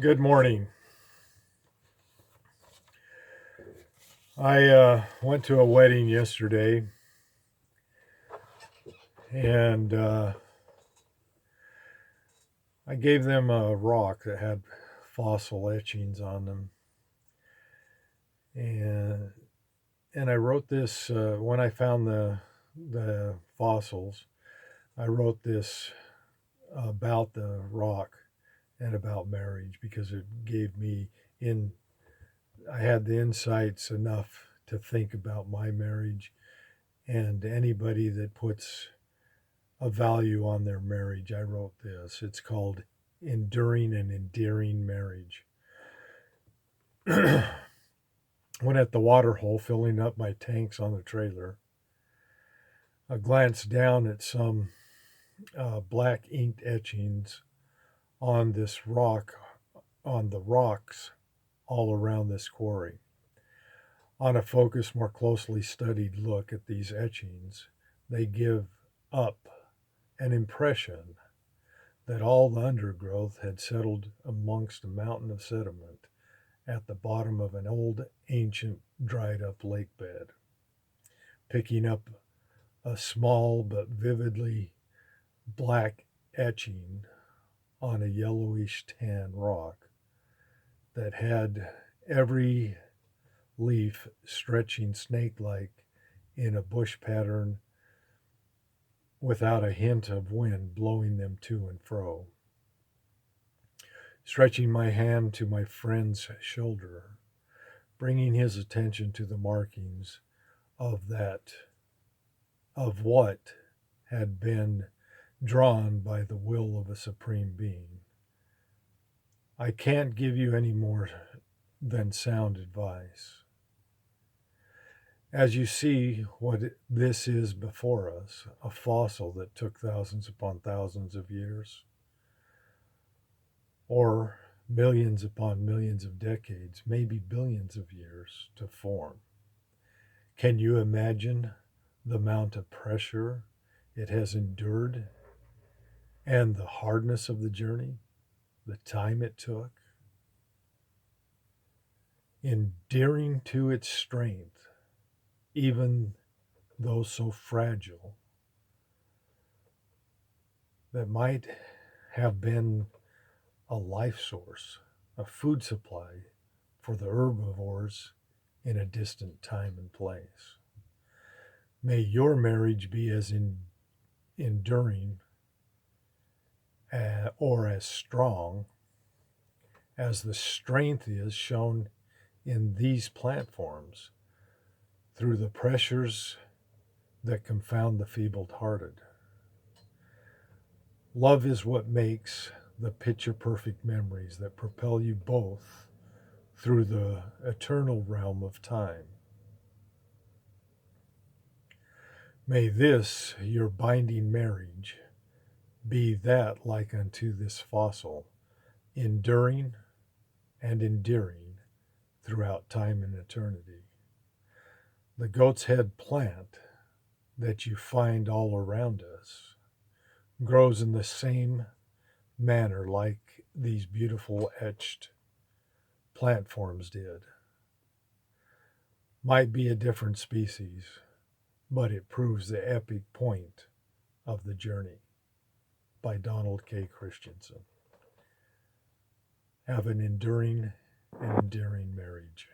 Good morning. I went to a wedding yesterday, and I gave them a rock that had fossil etchings on them, and I wrote this when I found the fossils. I wrote this about the rock and about marriage because it gave me in. I had the insights enough to think about my marriage and anybody that puts a value on their marriage. I wrote this. It's called Enduring and Endearing Marriage. When at the water hole filling up my tanks on the trailer, I glanced down at some black inked etchings on this rock, on the rocks all around this quarry. On a focused, more closely studied look at these etchings, they give up an impression that all the undergrowth had settled amongst a mountain of sediment at the bottom of an old, ancient, dried up lake bed. Picking up a small but vividly black etching on a yellowish tan rock that had every leaf stretching snake like in a bush pattern without a hint of wind blowing them to and fro. Stretching my hand to my friend's shoulder, bringing his attention to the markings of of what had been drawn by the will of a supreme being. I can't give you any more than sound advice. As you see what this is before us, a fossil that took thousands upon thousands of years, or millions upon millions of decades, maybe billions of years to form. Can you imagine the amount of pressure it has endured and the hardness of the journey, the time it took? Endearing to its strength, even though so fragile, that might have been a life source, a food supply for the herbivores in a distant time and place. May your marriage be as enduring or as strong as the strength is shown in these plant forms through the pressures that confound the feeble hearted. Love is what makes the picture perfect memories that propel you both through the eternal realm of time. May this, your binding marriage, be that like unto this fossil, enduring and endearing throughout time and eternity. The goat's head plant that you find all around us grows in the same manner like these beautiful etched plant forms did. Might be a different species, but it proves the epic point of the journey. By Donald K. Christensen. Have an enduring and endearing marriage.